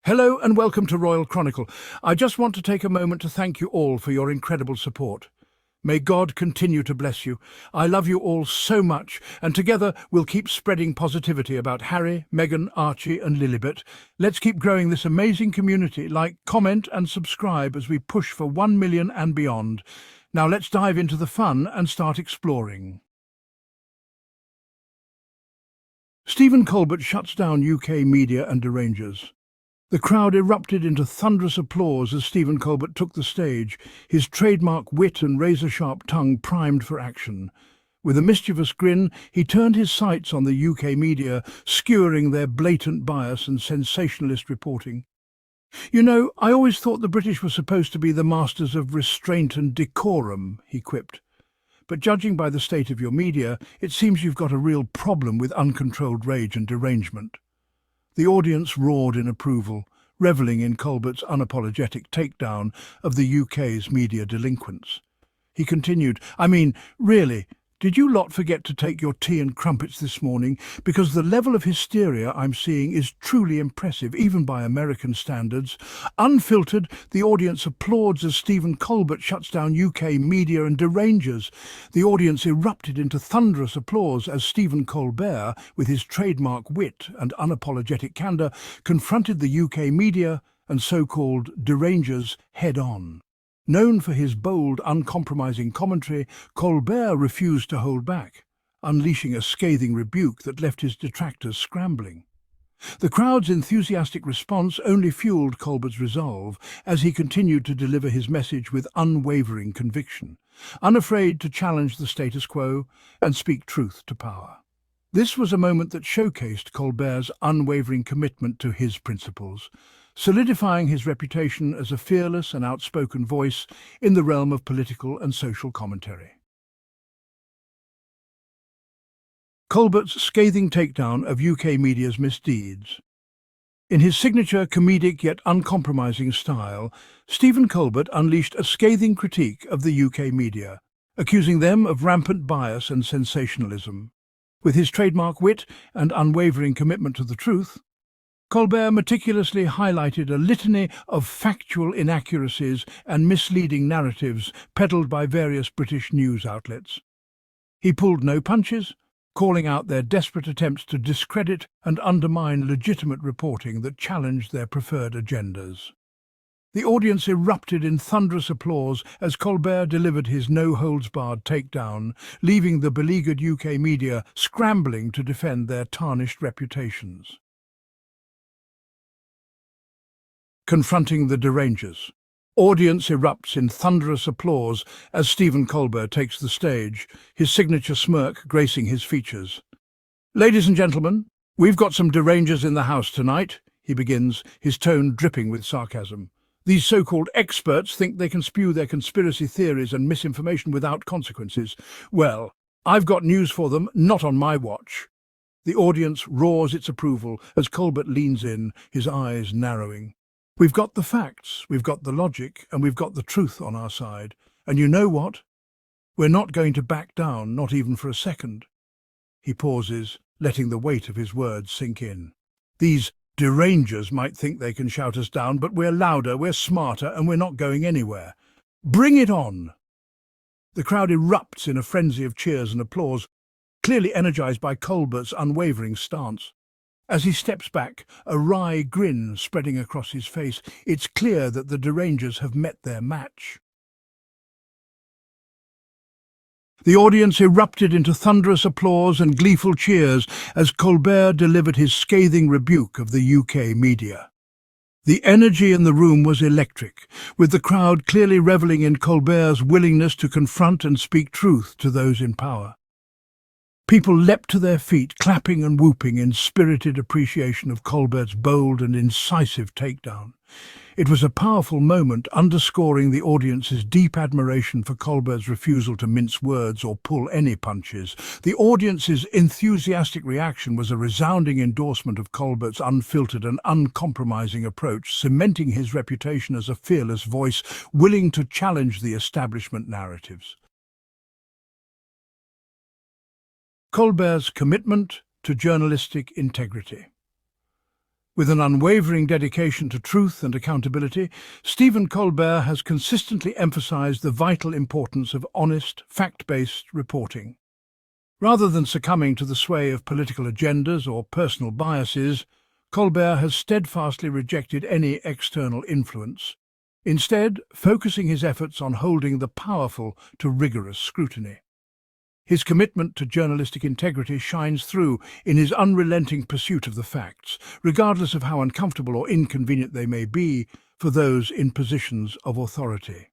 Hello and welcome to Royal Chronicle. I just want to take a moment to thank you all for your incredible support. May God continue to bless you. I love you all so much, and together we'll keep spreading positivity about Harry, Meghan, Archie and Lilibet. Let's keep growing this amazing community. Like, comment and subscribe as we push for 1 million and beyond. Now let's dive into the fun and start exploring. Stephen Colbert shuts down UK media and derangers. The crowd erupted into thunderous applause as Stephen Colbert took the stage, his trademark wit and razor-sharp tongue primed for action. With a mischievous grin, he turned his sights on the UK media, skewering their blatant bias and sensationalist reporting. "You know, I always thought the British were supposed to be the masters of restraint and decorum," he quipped. "But judging by the state of your media, it seems you've got a real problem with uncontrolled rage and derangement." The audience roared in approval, revelling in Colbert's unapologetic takedown of the UK's media delinquents. He continued, really, did you lot forget to take your tea and crumpets this morning? Because the level of hysteria I'm seeing is truly impressive, even by American standards. Unfiltered, the audience applauds as Stephen Colbert shuts down UK media and derangers. The audience erupted into thunderous applause as Stephen Colbert, with his trademark wit and unapologetic candour, confronted the UK media and so-called derangers head-on. Known for his bold, uncompromising commentary, Colbert refused to hold back, unleashing a scathing rebuke that left his detractors scrambling. The crowd's enthusiastic response only fueled Colbert's resolve as he continued to deliver his message with unwavering conviction, unafraid to challenge the status quo and speak truth to power. This was a moment that showcased Colbert's unwavering commitment to his principles, solidifying his reputation as a fearless and outspoken voice in the realm of political and social commentary. Colbert's scathing takedown of UK media's misdeeds. In his signature comedic yet uncompromising style, Stephen Colbert unleashed a scathing critique of the UK media, accusing them of rampant bias and sensationalism. With his trademark wit and unwavering commitment to the truth, Colbert meticulously highlighted a litany of factual inaccuracies and misleading narratives peddled by various British news outlets. He pulled no punches, calling out their desperate attempts to discredit and undermine legitimate reporting that challenged their preferred agendas. The audience erupted in thunderous applause as Colbert delivered his no-holds-barred takedown, leaving the beleaguered UK media scrambling to defend their tarnished reputations. Confronting the derangers. Audience erupts in thunderous applause as Stephen Colbert takes the stage, his signature smirk gracing his features. "Ladies and gentlemen, we've got some derangers in the house tonight," he begins, his tone dripping with sarcasm. "These so-called experts think they can spew their conspiracy theories and misinformation without consequences. Well, I've got news for them, not on my watch." The audience roars its approval as Colbert leans in, his eyes narrowing. "We've got the facts, we've got the logic, and we've got the truth on our side. And you know what? We're not going to back down, not even for a second." He pauses, letting the weight of his words sink in. "These derangers might think they can shout us down, but we're louder, we're smarter, and we're not going anywhere. Bring it on!" The crowd erupts in a frenzy of cheers and applause, clearly energized by Colbert's unwavering stance. As he steps back, a wry grin spreading across his face, it's clear that the derangers have met their match. The audience erupted into thunderous applause and gleeful cheers as Colbert delivered his scathing rebuke of the UK media. The energy in the room was electric, with the crowd clearly revelling in Colbert's willingness to confront and speak truth to those in power. People leapt to their feet, clapping and whooping in spirited appreciation of Colbert's bold and incisive takedown. It was a powerful moment, underscoring the audience's deep admiration for Colbert's refusal to mince words or pull any punches. The audience's enthusiastic reaction was a resounding endorsement of Colbert's unfiltered and uncompromising approach, cementing his reputation as a fearless voice willing to challenge the establishment narratives. Colbert's commitment to journalistic integrity. With an unwavering dedication to truth and accountability, Stephen Colbert has consistently emphasized the vital importance of honest, fact-based reporting. Rather than succumbing to the sway of political agendas or personal biases, Colbert has steadfastly rejected any external influence, instead focusing his efforts on holding the powerful to rigorous scrutiny. His commitment to journalistic integrity shines through in his unrelenting pursuit of the facts, regardless of how uncomfortable or inconvenient they may be for those in positions of authority.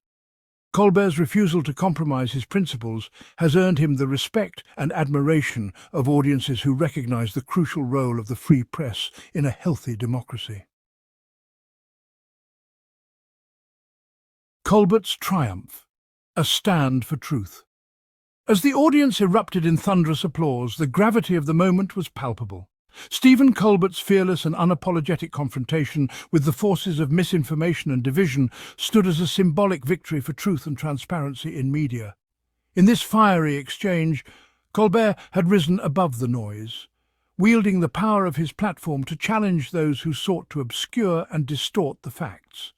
Colbert's refusal to compromise his principles has earned him the respect and admiration of audiences who recognize the crucial role of the free press in a healthy democracy. Colbert's triumph, a stand for truth. As the audience erupted in thunderous applause, the gravity of the moment was palpable. Stephen Colbert's fearless and unapologetic confrontation with the forces of misinformation and division stood as a symbolic victory for truth and transparency in media. In this fiery exchange, Colbert had risen above the noise, wielding the power of his platform to challenge those who sought to obscure and distort the facts.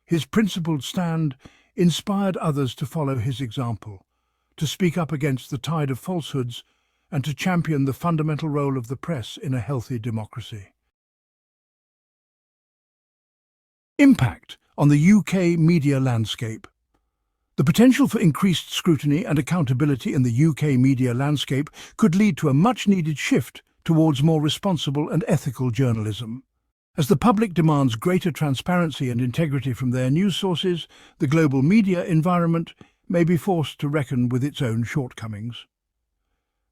His principled stand inspired others to follow his example, to speak up against the tide of falsehoods and to champion the fundamental role of the press in a healthy democracy. Impact on the UK media landscape. The potential for increased scrutiny and accountability in the UK media landscape could lead to a much-needed shift towards more responsible and ethical journalism. As the public demands greater transparency and integrity from their news sources, the global media environment may be forced to reckon with its own shortcomings.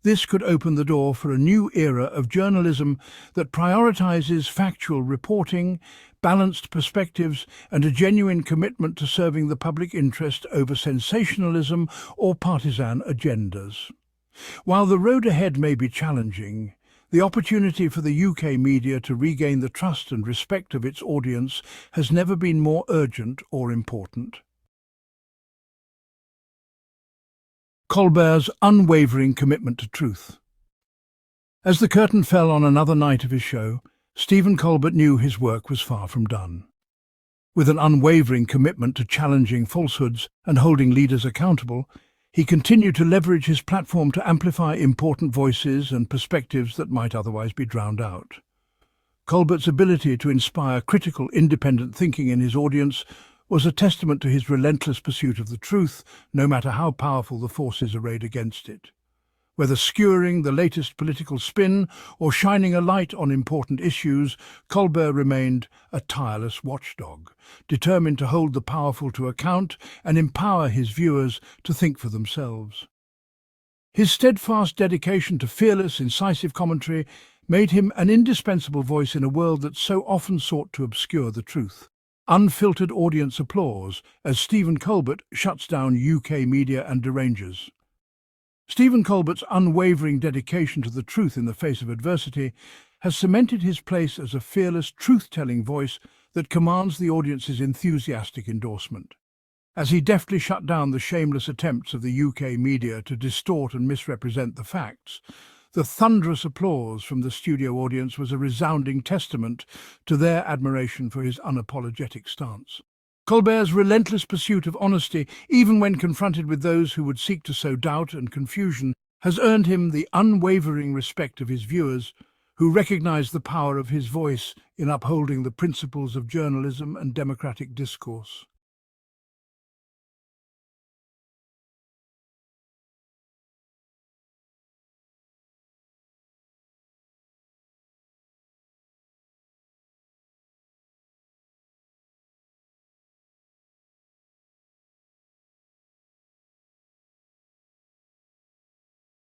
This could open the door for a new era of journalism that prioritizes factual reporting, balanced perspectives, and a genuine commitment to serving the public interest over sensationalism or partisan agendas. While the road ahead may be challenging, the opportunity for the UK media to regain the trust and respect of its audience has never been more urgent or important. Colbert's unwavering commitment to truth. As the curtain fell on another night of his show, Stephen Colbert knew his work was far from done. With an unwavering commitment to challenging falsehoods and holding leaders accountable, he continued to leverage his platform to amplify important voices and perspectives that might otherwise be drowned out. Colbert's ability to inspire critical, independent thinking in his audience was a testament to his relentless pursuit of the truth, no matter how powerful the forces arrayed against it. Whether skewering the latest political spin or shining a light on important issues, Colbert remained a tireless watchdog, determined to hold the powerful to account and empower his viewers to think for themselves. His steadfast dedication to fearless, incisive commentary made him an indispensable voice in a world that so often sought to obscure the truth. Unfiltered audience applause as Stephen Colbert shuts down UK media and deranges. Stephen Colbert's unwavering dedication to the truth in the face of adversity has cemented his place as a fearless, truth-telling voice that commands the audience's enthusiastic endorsement. As he deftly shut down the shameless attempts of the UK media to distort and misrepresent the facts, the thunderous applause from the studio audience was a resounding testament to their admiration for his unapologetic stance. Colbert's relentless pursuit of honesty, even when confronted with those who would seek to sow doubt and confusion, has earned him the unwavering respect of his viewers, who recognize the power of his voice in upholding the principles of journalism and democratic discourse.